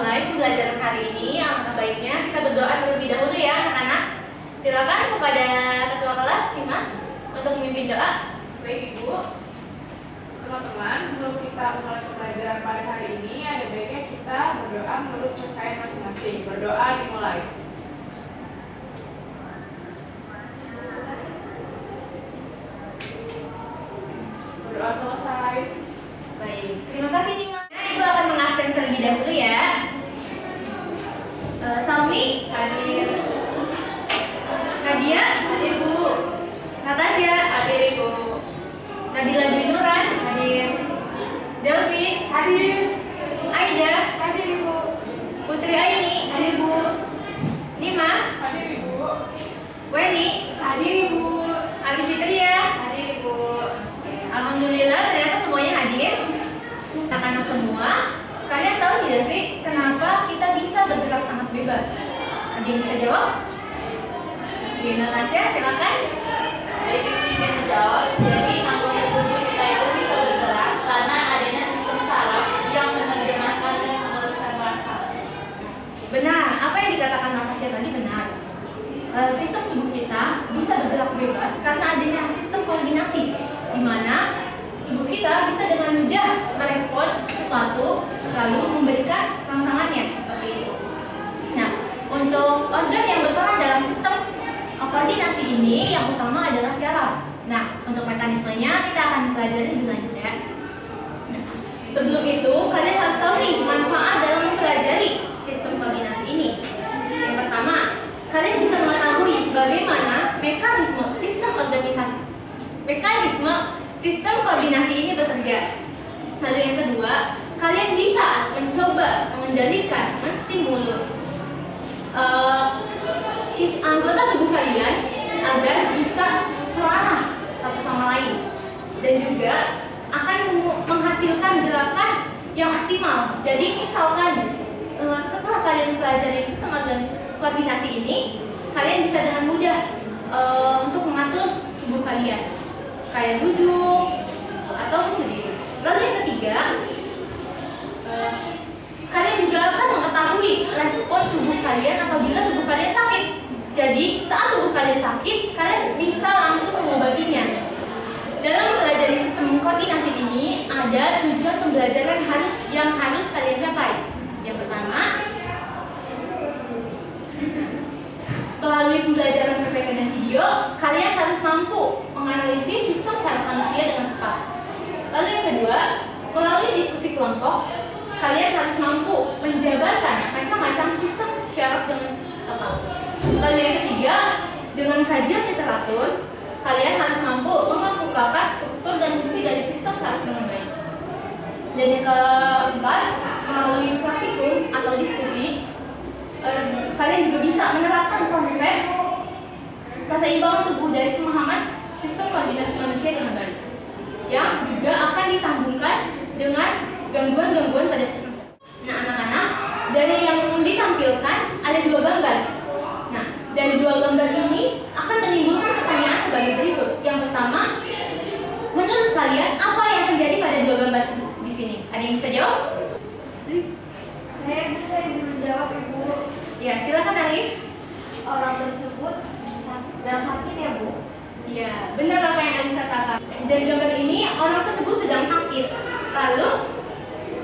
memulai pembelajaran hari ini, alangkah baiknya kita berdoa terlebih dahulu ya anak-anak. Silakan kepada ketua kelas, Dimas, untuk memimpin doa. Baik Ibu, teman-teman, sebelum kita mulai pembelajaran pada hari ini, ada baiknya kita berdoa menurut kepercayaan masing-masing. Berdoa dimulai. Berdoa selesai. Baik, terima kasih Dimas. Nah, Ibu akan mengabsen terlebih dahulu ya. Salmi, Hadir. Nadia, Hadir Bu. Natasha, Hadir Ibu. Nabila Dwi Nuran, Hadir. Delvi, Hadir. Aida, Hadir Ibu. Putri Aini, Hadir Bu. Dimas, Hadir Ibu. Weni, Hadir Ibu. Ali Fitria. Hadir Ibu. Alhamdulillah ternyata semuanya hadir. Anak-anak semua, kalian tahu tidak sih kenapa kita bisa bergerak sangat bebas? Ada yang bisa jawab? Oke, Natasha silakan. Baik, Ibu izin menjawab. Jadi anggota tubuh kita itu bisa bergerak karena adanya sistem saraf yang menerjemahkan dan meneruskan rasa. Benar, apa yang dikatakan Natasha tadi benar. Sistem tubuh kita bisa bergerak bebas karena adanya sistem koordinasi, di mana tubuh kita bisa dengan mudah merespon sesuatu lalu memberikan rangsangannya seperti itu. Nah, untuk organ yang berperan dalam sistem koordinasi ini yang utama adalah syaraf. Nah, untuk mekanismenya kita akan pelajari lebih lanjut ya. Nah, sebelum itu kalian harus tahu nih manfaat dalam mempelajari sistem koordinasi ini. Yang pertama, kalian bisa mengetahui bagaimana mekanisme sistem koordinasi ini bekerja. Lalu yang kedua, kalian bisa mencoba mengendalikan, menstimulus anggota tubuh kalian agar bisa selaras satu sama lain, dan juga akan menghasilkan gerakan yang optimal. Jadi misalkan setelah kalian pelajari sistem dan koordinasi ini, kalian bisa dengan mudah untuk mengatur tubuh kalian, kayak duduk atau berdiri. Lalu yang ketiga, kalian juga akan mengetahui respon tubuh kalian apabila tubuh kalian sakit. Jadi saat tubuh kalian sakit, kalian bisa langsung mengobatinya. Dalam mempelajari sistem koordinasi ini, ada tujuan pembelajaran yang harus kalian capai. Yang pertama, melalui pembelajaran PPT dan video, kalian harus mampu menganalisis sistem saraf manusia dengan tepat. Lalu yang kedua, melalui diskusi kelompok, kalian harus mampu menjabarkan macam-macam sistem syaraf dengan tepat. Lalu yang ketiga, dengan kajian yang teratur, kalian harus mampu mengemukakan struktur dan fungsi dari sistem saraf dengan baik. Dan yang keempat, melalui praktikum atau diskusi, kalian juga bisa menerapkan konsep keseimbangan tubuh dari pemahaman sistem koordinasi manusia dengan baik, yang juga akan disambungkan dengan gangguan-gangguan pada sistem. Nah, anak-anak, dari yang ditampilkan ada dua gambar. Nah, dari dua gambar ini akan menimbulkan pertanyaan sebagai berikut. Yang pertama, menurut kalian apa yang terjadi pada dua gambar di sini? Ada yang bisa jawab? Saya bisa menjawab Ibu. Ya, silakan Alif. Orang tersebut sedang sakit ya Bu? Ya, benar apa yang Alif katakan. Dari gambar ini orang tersebut sedang sakit. Lalu,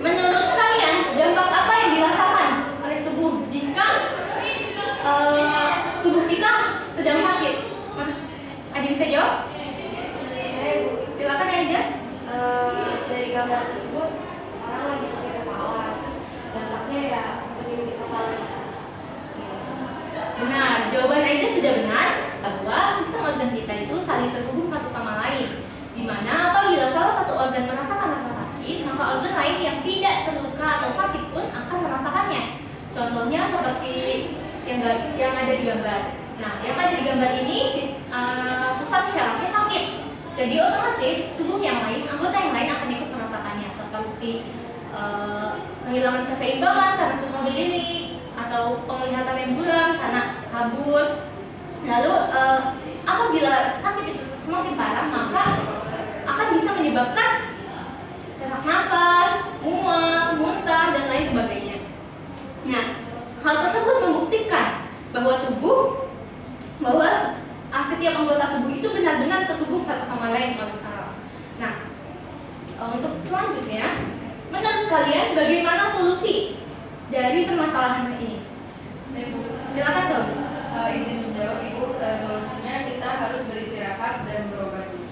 menurut kalian dampak apa yang dirasakan oleh tubuh jika tubuh kita sedang sakit? Ada yang bisa jawab? Saya Bu. Silakan Aida. Dari gambar tersebut orang lagi sakit kepala, terus dampaknya ya begini di kepala. Benar, jawaban Aida sudah benar bahwa sistem organ kita itu saling terhubung satu sama lain, di mana apabila salah satu organ merasakan rasa sakit, maka organ lain yang tidak terluka atau sakit pun akan merasakannya. Contohnya seperti yang ada di gambar. Nah, yang ada di gambar ini pusat syarafnya sakit, jadi otomatis tubuh yang lain, anggota yang lain akan ikut merasakannya, seperti kehilangan keseimbangan karena susah berdiri, atau penglihatan yang buram karena kabur. Lalu apabila sakit itu semakin parah, maka akan bisa menyebabkan sesak nafas, mual, muntah, dan lain sebagainya. membuktikan bahwa setiap anggota tubuh itu benar-benar terhubung satu sama lain oleh saraf. Nah, untuk selanjutnya, menurut kalian bagaimana solusi dari permasalahan ini? Silakan jawab. Izin menjawab Ibu, solusinya kita harus beristirahat dan berobat dulu.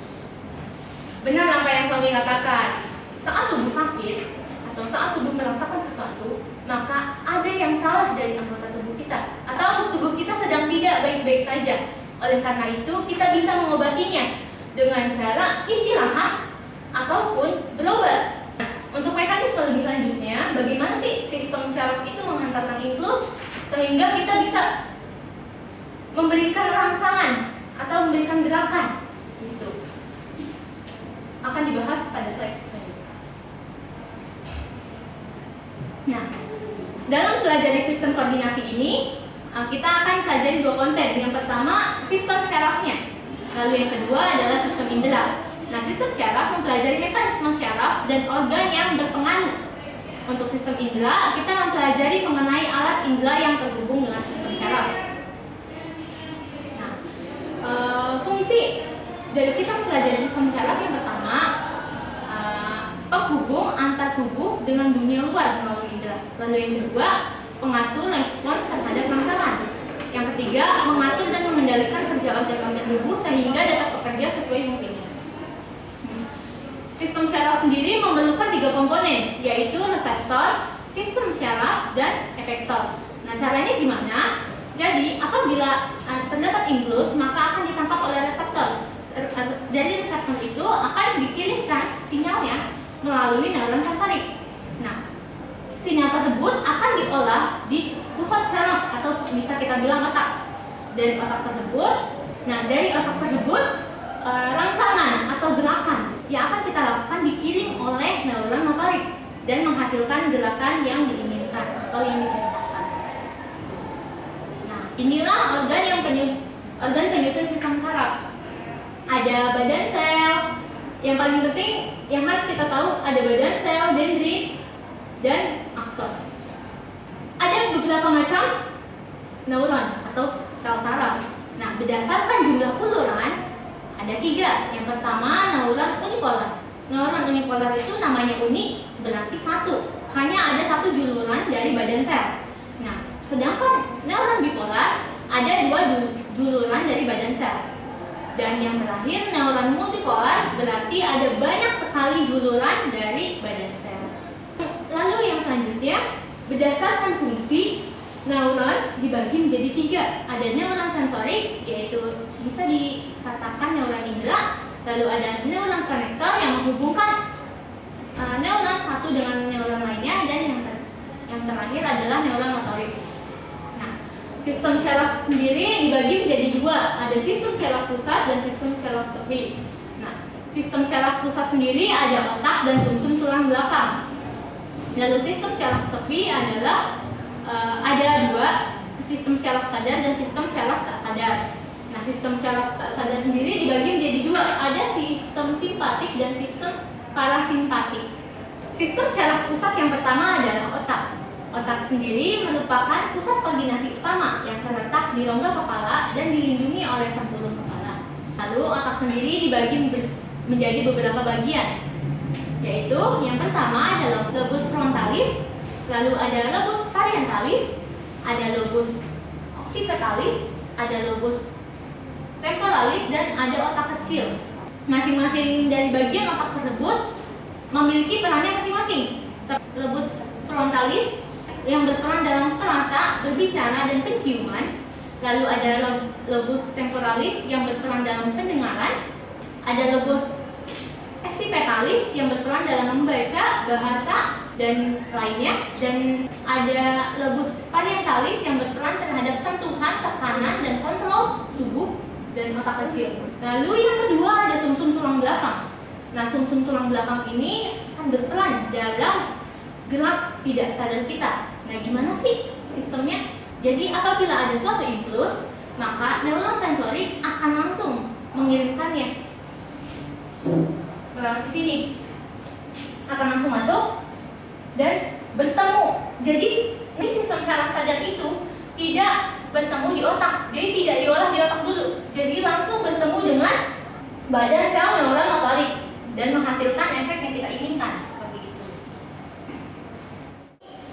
Benar apa yang suami katakan. Saat tubuh sakit atau saat tubuh merasakan sesuatu, maka ada yang salah dari anggota tubuh kita, atau tubuh kita sedang tidak baik-baik saja. Oleh karena itu, kita bisa mengobatinya dengan cara istirahat ataupun berobat. Nah, untuk mekanisme lebih lanjutnya, bagaimana sih sistem syaraf itu menghantarkan impuls sehingga kita bisa memberikan rangsangan atau memberikan gerakan, gitu. Akan dibahas pada slide selanjutnya. Nah, dalam pelajari sistem koordinasi ini, kita akan pelajari dua konten. Yang pertama, sistem syarafnya. Lalu yang kedua adalah sistem indera. Nah, sistem syaraf mempelajari mekanisme syaraf dan organ yang berpengaruh. Untuk sistem indera, kita mempelajari mengenai alat indera yang terhubung dengan sistem syaraf. Nah, fungsi dari kita mempelajari sistem syaraf yang pertama, penghubung antar tubuh dengan dunia luar melalui indera. Lalu yang kedua, pengatur respons terhadap rangsangan. Yang ketiga, mengatur dan mengendalikan kerja organ tubuh sehingga dapat bekerja sesuai fungsinya. Sistem syaraf sendiri memerlukan 3 komponen, yaitu reseptor, sistem syaraf, dan efektor. Nah, caranya gimana? Jadi, apabila terdapat impuls, maka akan ditangkap oleh reseptor. Dari reseptor itu akan dikirimkan sinyalnya melalui neuron sensorik. Nah, sinyal tersebut akan diolah di pusat syaraf atau bisa kita bilang otak. Dari otak tersebut, dari otak tersebut rangsangan atau gerakan yang akan kita lakukan dikirim oleh neuron motorik dan menghasilkan gerakan yang diinginkan atau yang diperintahkan. Nah, inilah organ penyusun sistem saraf. Ada badan sel. Yang paling penting yang harus kita tahu, ada badan sel, dendrit, dan akson. Ada beberapa macam neuron atau sel saraf. Nah, berdasarkan jumlah uluran ada 3. Yang pertama, neuron unipolar. Neuron unipolar itu namanya uni, berarti 1. Hanya ada 1 juluran dari badan sel. Nah, sedangkan neuron bipolar ada 2 juluran dari badan sel. Dan yang terakhir, neuron multipolar berarti ada banyak sekali juluran dari badan sel. Lalu yang selanjutnya, berdasarkan fungsi, neuron dibagi menjadi 3. Ada neuron sensorik, yaitu bisa dikatakan neuron indera. Lalu ada neuron konektor yang menghubungkan neuron satu dengan neuron lainnya, dan yang terakhir adalah neuron motorik. Nah, sistem syaraf sendiri dibagi menjadi 2. Ada sistem syaraf pusat dan sistem syaraf tepi. Nah, sistem syaraf pusat sendiri ada otak dan sumsum tulang belakang. Lalu sistem syaraf tepi adalah ada 2, sistem syaraf sadar dan sistem syaraf tak sadar. Nah, sistem syaraf tak sadar sendiri dibagi menjadi 2, ada sistem simpatik dan sistem parasimpatik. Sistem syaraf pusat yang pertama adalah otak. Otak sendiri merupakan pusat koordinasi utama yang terletak di rongga kepala dan dilindungi oleh tempurung kepala. Lalu otak sendiri dibagi menjadi beberapa bagian, yaitu yang pertama adalah lobus frontalis, lalu ada lobus parietalis, ada lobus occipitalis, ada lobus temporalis, dan ada otak kecil. Masing-masing dari bagian otak tersebut memiliki perannya masing-masing. Lobus frontalis yang berperan dalam perasa, berbicara, dan penciuman. Lalu ada lobus temporalis yang berperan dalam pendengaran. Ada lobus occipitalis yang berperan dalam membaca, bahasa, dan lainnya. Dan ada lobus parietalis yang berperan terhadap sentuhan, tekanan, dan kontrol tubuh dan otak kecil. Lalu yang kedua ada sumsum tulang belakang. Nah, sumsum tulang belakang ini akan berperan dalam gerak tidak sadar kita. Nah, gimana sih sistemnya? Jadi apabila ada suatu impuls, maka neuron sensorik akan langsung mengirimkannya ke sini, akan langsung masuk dan bertemu. Jadi ini sistem syaraf sadar itu tidak tidak bertemu di otak. Jadi tidak diolah di otak dulu. Jadi langsung bertemu dengan badan sel neuron motorik dan menghasilkan efek yang kita inginkan. Seperti itu.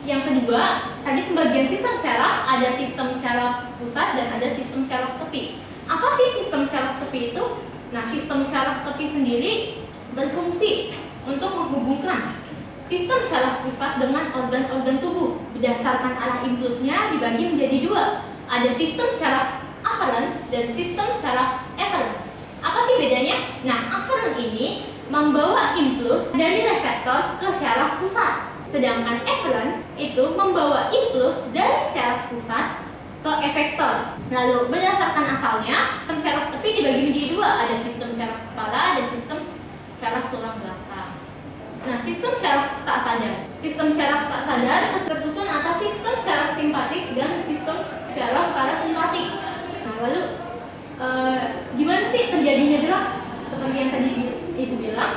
Yang kedua, tadi pembagian sistem syaraf, ada sistem syaraf pusat dan ada sistem syaraf tepi. Apa sih sistem syaraf tepi itu? Nah, sistem syaraf tepi sendiri berfungsi untuk menghubungkan sistem syaraf pusat dengan organ-organ tubuh. Berdasarkan arah impulsnya dibagi menjadi dua. Ada sistem syaraf afferent dan sistem syaraf efferent. Apa sih bedanya? Nah, afferent ini membawa impuls dari reseptor ke syaraf pusat. Sedangkan efferent itu membawa impuls dari syaraf pusat ke efektor. Lalu berdasarkan asalnya, sistem syaraf tepi dibagi menjadi dua. Ada sistem syaraf kepala dan sistem syaraf tulang belakang. Nah, sistem syaraf tak sadar. Sistem syaraf tak sadar tersusun atas sistem syaraf simpatik dan sistem syaraf parasimpatik. Nah, lalu gimana sih terjadinya gerak? Seperti yang tadi Ibu bilang,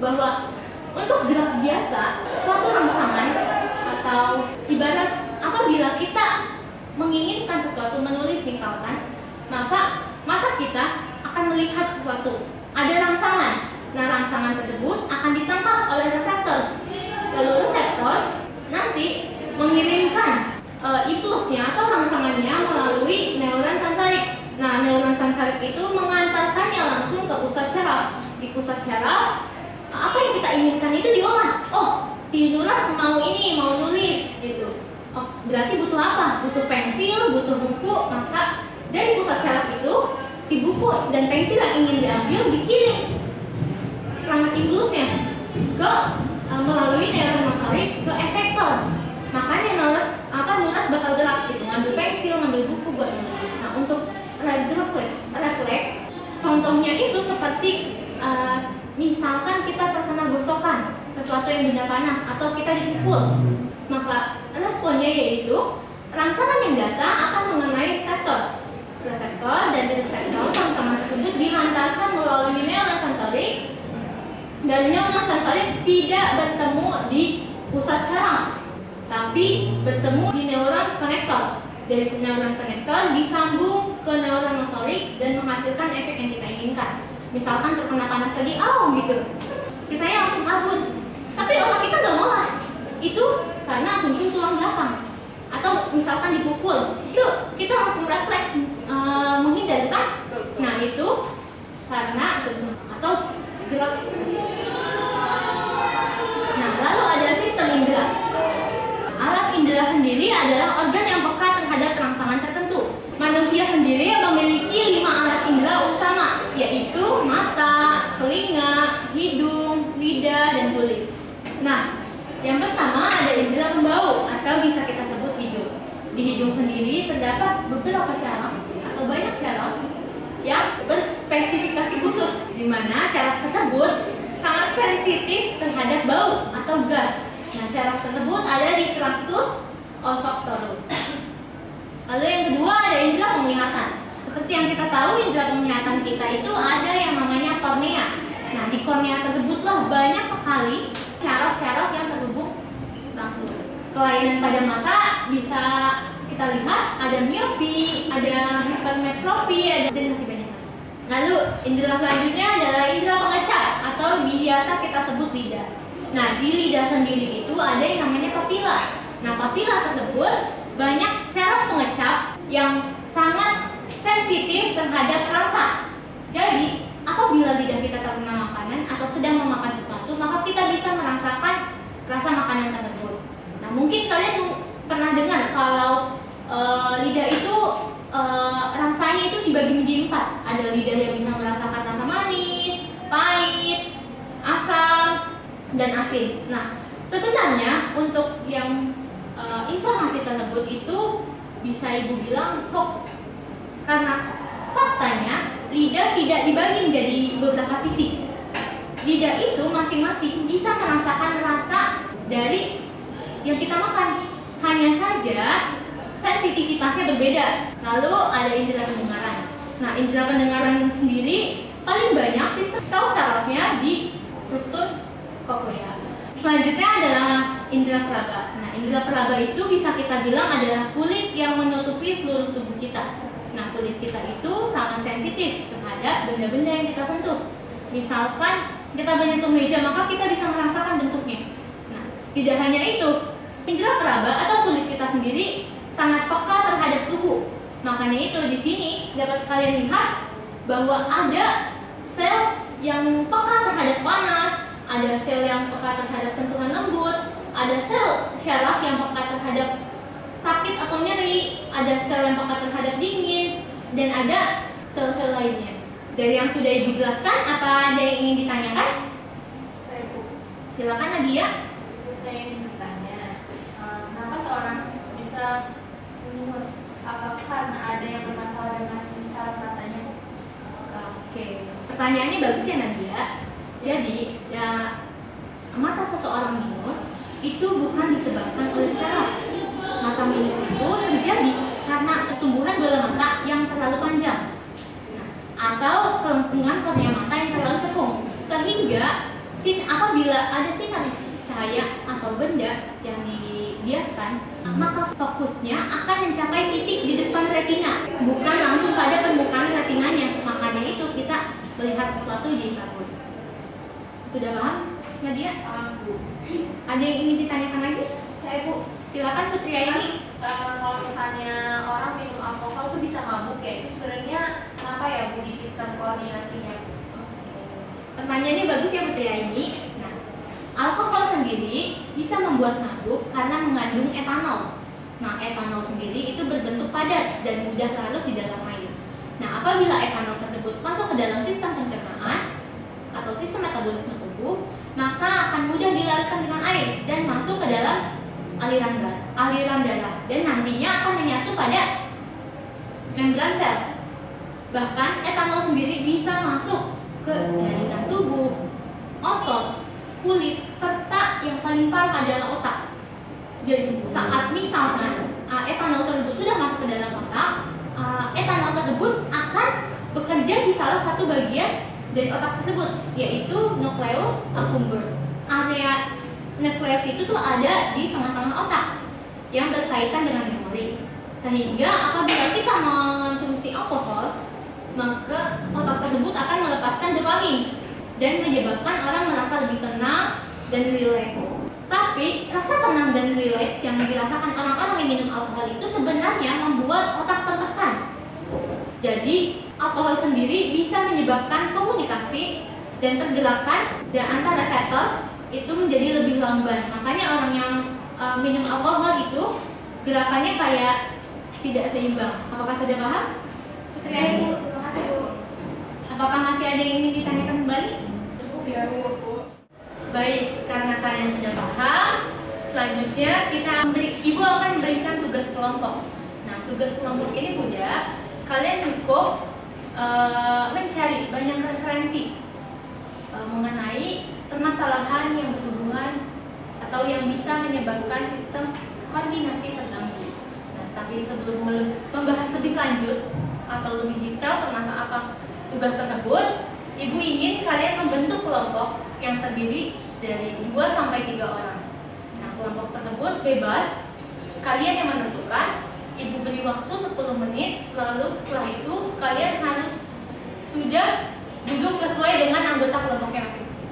bahwa untuk gerak biasa, suatu rangsangan atau ibarat apabila kita menginginkan sesuatu, menulis misalkan, maka mata kita akan melihat sesuatu. Ada rangsangan. Nah, rangsangan tersebut akan ditangkap oleh reseptor. Lalu reseptor nanti mengirimkan impulsnya atau rangsangannya melalui neuron sensorik. Nah, neuron sensorik itu mengantarkannya langsung ke pusat syaraf. Di pusat syaraf, apa yang kita inginkan itu diolah. Oh, si Nura mau ini, mau nulis gitu. Oh, berarti butuh apa? Butuh pensil, butuh buku. Maka dari pusat syaraf itu, si buku dan pensil yang ingin diambil dikirim perangkat impulsnya ke melalui neuron motorik ke efektor. Makanya Nurat bakal gerak gitu, ngambil pensil, ngambil buku buat nulis. Nah, untuk refleks, contohnya itu seperti misalkan kita terkena gosokan, sesuatu yang benda panas, atau kita dipukul, maka responnya yaitu rangsangan yang datang akan mengenai reseptor dan di reseptor rangsangan tersebut dihantarkan melalui neuron sensorik. Dan neuron sensorik tidak bertemu di pusat syaraf, tapi bertemu di neuron konektor. Dari neuron konektor disambung ke neuron motorik dan menghasilkan efek yang kita inginkan. Misalkan terkena panas tadi, gitu, kita langsung kabur. Tapi otak kita nggak ngolah. Itu karena sumsum tulang belakang. Atau misalkan dipukul, itu kita langsung refleks menghindar kan? Nah, itu karena sumsum atau gerak. Nah, lalu ada sistem indera. Alat indera sendiri adalah organ yang peka terhadap rangsangan tertentu. Manusia sendiri memiliki 5 alat indera utama, yaitu mata, telinga, hidung, lidah, dan kulit. Nah, yang pertama ada indera pembau atau bisa kita sebut hidung. Di hidung sendiri terdapat beberapa syaraf atau banyak syaraf yang berspesifikasi khusus, di mana syaraf tersebut sangat sensitif terhadap bau atau gas. Nah, syaraf tersebut ada di traktus olfaktorus. Lalu yang kedua ada indera penglihatan. Seperti yang kita tahu, indera penglihatan kita itu ada yang namanya kornea. Nah, di kornea tersebutlah banyak sekali syaraf-syaraf yang terhubung langsung. Kelainan pada mata bisa kita lihat ada miopi, ada hipermetropi, dan masih banyak lagi. Lalu indera selanjutnya adalah indera pengecap atau biasa kita sebut lidah. Nah, di lidah sendiri itu ada yang namanya papila. Nah, papila tersebut banyak syaraf pengecap yang sangat sensitif terhadap rasa. Jadi, apabila lidah kita terkena makanan atau sedang memakan sesuatu, maka kita bisa merasakan rasa makanan tersebut. Nah, mungkin kalian tuh pernah dengar kalau lidah itu rasanya itu dibagi menjadi 4. Ada lidah yang bisa merasakan rasa manis, pahit, asam, dan asin. Nah, sebenarnya untuk yang informasi tersebut itu bisa Ibu bilang hoax. Karena faktanya lidah tidak dibagi menjadi beberapa sisi. Lidah itu masing-masing bisa merasakan rasa dari yang kita makan. Hanya saja sensitivitasnya berbeda. Lalu ada indera pendengaran. Nah, indera pendengaran sendiri paling banyak sistem sel sarafnya di struktur koklea. Selanjutnya adalah indera peraba. Nah, indera peraba itu bisa kita bilang adalah kulit yang menutupi seluruh tubuh kita. Nah, kulit kita itu sangat sensitif terhadap benda-benda yang kita sentuh. Misalkan kita menyentuh meja, maka kita bisa merasakan bentuknya. Nah, tidak hanya itu, indera peraba atau kulit kita sendiri sangat peka terhadap suhu. Makanya itu di sini dapat kalian lihat bahwa ada sel yang peka terhadap panas, ada sel yang peka terhadap sentuhan lembut, ada sel syaraf yang peka terhadap sakit atau nyeri, ada sel yang peka terhadap dingin, dan ada sel-sel lainnya. Dari yang sudah Ibu jelaskan, apa ada yang ingin ditanyakan? Saya Bu, Silakan Nadia. saya ingin bertanya, kenapa seorang bisa mengingus? Apakah karena ada yang bermasalah dengan saraf matanya Bu? Oke, pertanyaannya bagus ya Nadia. Jadi, ya, mata seseorang minus itu bukan disebabkan oleh syaraf. Mata minus itu terjadi karena pertumbuhan bola mata yang terlalu panjang, atau kelengkungan kornea mata yang terlalu cekung, sehingga apabila ada sinar cahaya atau benda yang dibiaskan, maka fokusnya akan mencapai titik di depan retina, bukan langsung pada permukaan retinanya. Makanya itu kita melihat sesuatu jadi kabur. Sudah paham, Nadia? Paham Bu. Ada yang ingin ditanyakan lagi? Saya Bu, Silakan Putri Aini. kalau misalnya orang minum alkohol tuh bisa mabuk ya, itu sebenarnya kenapa ya Bu di sistem koordinasinya Bu? Pertanyaannya bagus ya Putri Aini. Nah, alkohol sendiri bisa membuat mabuk karena mengandung etanol. Nah, etanol sendiri itu berbentuk padat dan mudah larut di dalam air. Nah, apabila etanol tersebut masuk ke dalam sistem pencernaan atau sistem metabolisme tubuh, maka akan mudah dilarutkan dengan air dan masuk ke dalam aliran darah dan nantinya akan menyatu pada membran sel. Bahkan etanol sendiri bisa masuk ke jaringan tubuh, otot, kulit, serta yang paling parah adalah otak. Jadi saat misalkan etanol tersebut sudah masuk ke dalam otak, etanol tersebut akan bekerja di salah satu bagian dari otak tersebut, yaitu nucleus accumbens. Area nukleus itu tuh ada di tengah-tengah otak yang berkaitan dengan memori. Sehingga apabila kita mengonsumsi alkohol, maka otak tersebut akan melepaskan dopamin dan menyebabkan orang merasa lebih tenang dan rileks. Tapi rasa tenang dan rileks yang dirasakan orang-orang yang minum alkohol itu sebenarnya membuat otak tertekan. Jadi alkohol sendiri bisa menyebabkan komunikasi dan pergerakan dan antar reseptor itu menjadi lebih lamban. Makanya orang yang minum alkohol itu gerakannya kayak tidak seimbang. Apakah sudah paham? Putri Aini, Bu, terima kasih Bu. Apakah masih ada yang ingin ditanyakan kembali? Cukup ya Bu. Baik, karena kalian sudah paham, selanjutnya Ibu akan memberikan tugas kelompok. Nah, tugas kelompok ini mudah. Kalian cukup mencari banyak referensi mengenai permasalahan yang berhubungan atau yang bisa menyebabkan sistem koordinasi terganggu. Nah, tapi sebelum membahas lebih lanjut atau lebih detail tentang apa tugas tersebut, Ibu ingin kalian membentuk kelompok yang terdiri dari 2 sampai 3 orang. Nah, kelompok tersebut bebas, kalian yang menentukan. Ibu beri waktu 10 menit, lalu setelah itu kalian harus sudah duduk sesuai dengan anggota kelompoknya masing-masing.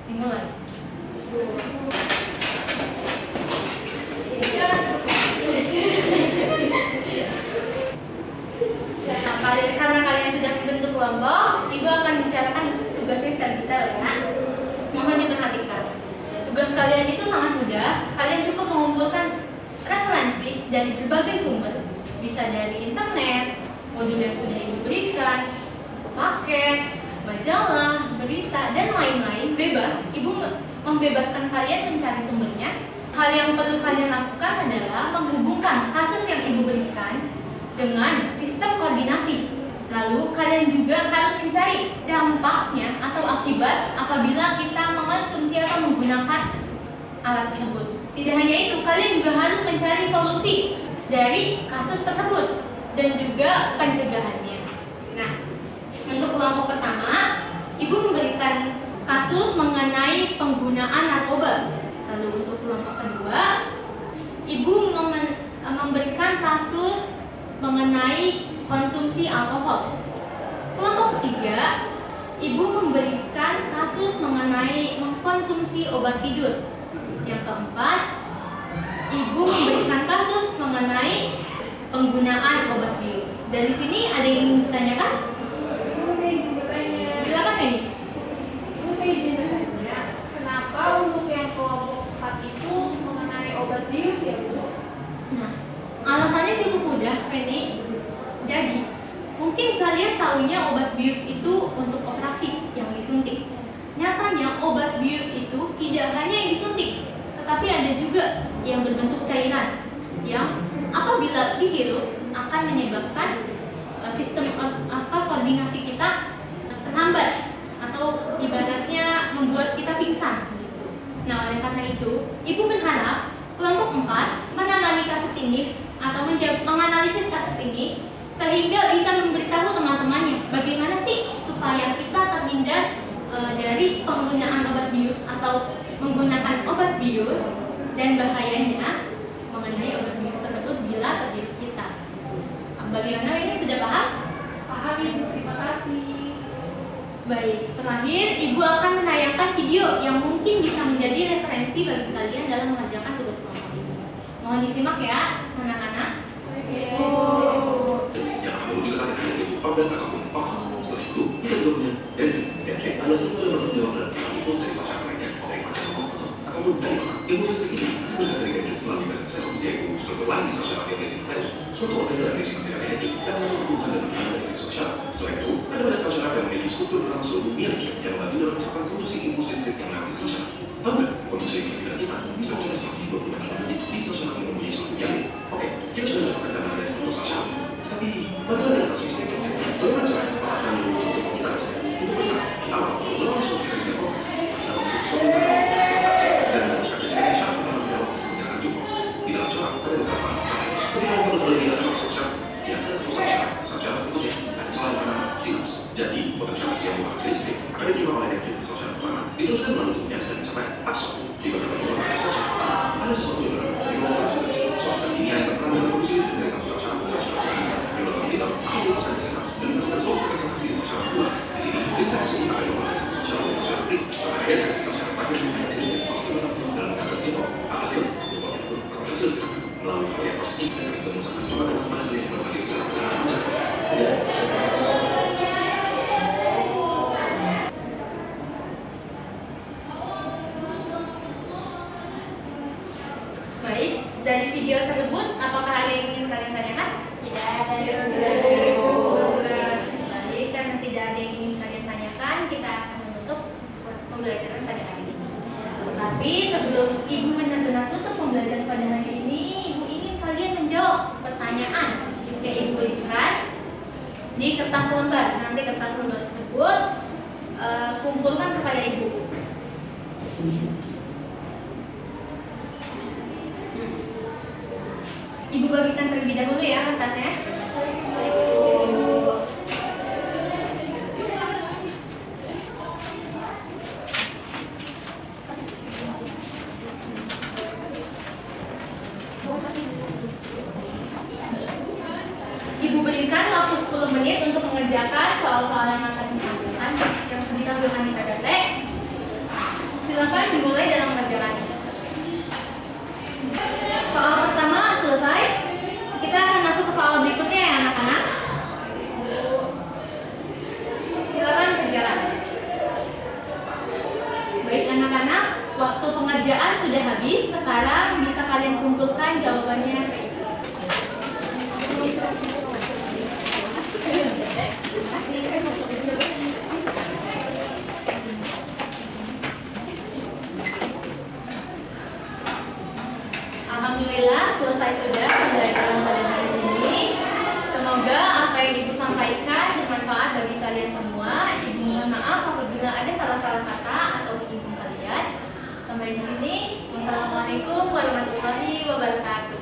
Dimulai. Karena kalian sudah membentuk kelompok, Ibu akan bicarakan tugasnya secara detail ya. Mohon diperhatikan. Tugas kalian itu sangat mudah. Kalian cukup mengumpulkan referensi dari berbagai sumber, bisa dari internet, modul yang sudah Ibu berikan, paket, majalah, berita, dan lain-lain. Bebas, Ibu membebaskan kalian mencari sumbernya. Hal yang perlu kalian lakukan adalah menghubungkan kasus yang Ibu berikan dengan sistem koordinasi. Lalu kalian juga harus mencari dampaknya atau akibat apabila kita mengonsumsi atau menggunakan alat tersebut. Tidak hanya itu, kalian juga harus mencari solusi dari kasus tersebut dan juga pencegahannya. Nah, untuk kelompok pertama, Ibu memberikan kasus mengenai penggunaan narkoba. Lalu untuk kelompok kedua, Ibu memberikan kasus mengenai konsumsi alkohol. Kelompok ketiga, Ibu memberikan kasus mengenai mengkonsumsi obat tidur. Yang keempat, Ibu memberikan kasus mengenai penggunaan obat bius. Dari sini ada yang ingin ditanyakan? Saya izin bertanya. Silakan Penny. Saya izin bertanya, kenapa untuk yang kelompok 4 itu mengenai obat bius ya Bu? Nah, alasannya cukup mudah, Penny. Jadi, mungkin kalian tahunya obat bius itu untuk operasi yang disuntik. Nyatanya obat bius itu tidak hanya yang disuntik, tetapi ada juga yang berbentuk cairan yang apabila dihirup akan menyebabkan sistem koordinasi kita terhambat atau ibaratnya membuat kita pingsan gitu. Nah, oleh karena itu, Ibu berharap kelompok 4 menangani kasus ini atau menganalisis kasus ini sehingga bisa memberitahu teman-temannya bagaimana sih supaya kita terhindar dari penggunaan obat bius atau menggunakan obat bius dan bahayanya mengenai obat bius tersebut bila terjadi kita. Bagaimana ini sudah paham? Paham Ibu, terima kasih. Baik, terakhir Ibu akan menayangkan video yang mungkin bisa menjadi referensi bagi kalian dalam mengerjakan tugas kelompok ini. Mohon disimak ya, anak-anak. Yang akan mewujudkan adalah dari organ ataupun otak. Setelah itu, kita juga punya dendrit adalah sebuah lembaga jawab dalam impulus dari sel lainnya, baik pada otak ataupun dari otak. Impulus listrik ini akan berasal dari dendrit melalui bagian sel, yaitu struktur lain di sel syaraf yang berisi nukleus, suatu organ dalam berisi materi genetik, dan menentukan tumbuhan dan perkembangan dari sel syaraf. Selain itu, ada banyak sel syaraf yang memiliki struktur berlangsung milik yang membantu dalam menciptakan konduksi impuls listrik yang melalui sel syaraf. Namun, konduksi listrik tidak kita bisa mencapai 120 megahertz di sel syaraf yang mempunyai suatu milik. Oke, kita sudah mendapatkan gambaran dari struktur sel syaraf. Tapi, bagaimana dengan kasus listrik? Bagaimana caranya apakah kami untuk kita saja? Untuk kita, kita melakukan suatu mekanisme progres. Kita membentuk suatu mekanisme progres dan meneruskan listrik yang syaraf dalam dialog untuk menyerang cukup. Di dalam syaraf ada beberapa angka. Ketika kita kembali di dalam sel syaraf, yang ada pusat syaraf, sel syaraf berikutnya ada celah yang bernama sinaps. Jadi, potensial yang memproduksi listrik akan diterima oleh dendrit sel syaraf pertama, diteruskan melalui tubuhnya dan mencapai akson. Di beberapa gelombang sel syaraf pertama, ada sesuatu yang bernama neurotransmitter. Suatu zat kimia yang berperan dalam produksi listrik dari satu sel syaraf ke sel syaraf lainnya. Neurotransmitter akan dilepaskan di sinaps dan menghasilkan suatu konsentrasi di sel syaraf kedua. Di sini, listrik tersebut akan dibawa dari sel syaraf ke sel syaraf lain. Sampai akhirnya, sel syaraf terakhir memproduksi listrik dalam kadar simbol. Alhasil, sebuah output akan dihasilkan melalui proyek proses ini dan kita mengusahakan suatu pada diri yang berbagi dengan Baik, dari video tersebut apakah ada yang ingin kalian tanyakan? Baik, karena tidak ada yang ingin kalian tanyakan, kita akan menutup pembelajaran pada hari ini. Tetapi sebelum Ibu benar-benar tutup pembelajaran pada hari ini, Ibu ingin kalian menjawab pertanyaan yang Ibu berikan di kertas lembar. Nanti kertas lembar tersebut kumpulkan kepada Ibu. Ibu bagikan terlebih dahulu ya kertasnya. Ibu berikan waktu 10 menit untuk mengerjakan soal-soal yang akan ditampilkan di PPT. Silakan dimulai dalam mengerjakannya. Soal pertama selesai. Kita akan masuk ke soal berikutnya ya anak-anak. Silakan berjalan. Baik anak-anak, waktu pengerjaan sudah habis. Sekarang bisa kalian kumpulkan jawabannya. Alhamdulillah selesai sudah pembelajaran pada hari ini. Semoga apa yang Ibu sampaikan bermanfaat bagi kalian semua. Ibu mohon maaf apabila ada salah-salah kata atau menyinggung kalian. Sampai di sini. Wassalamualaikum warahmatullahi wabarakatuh.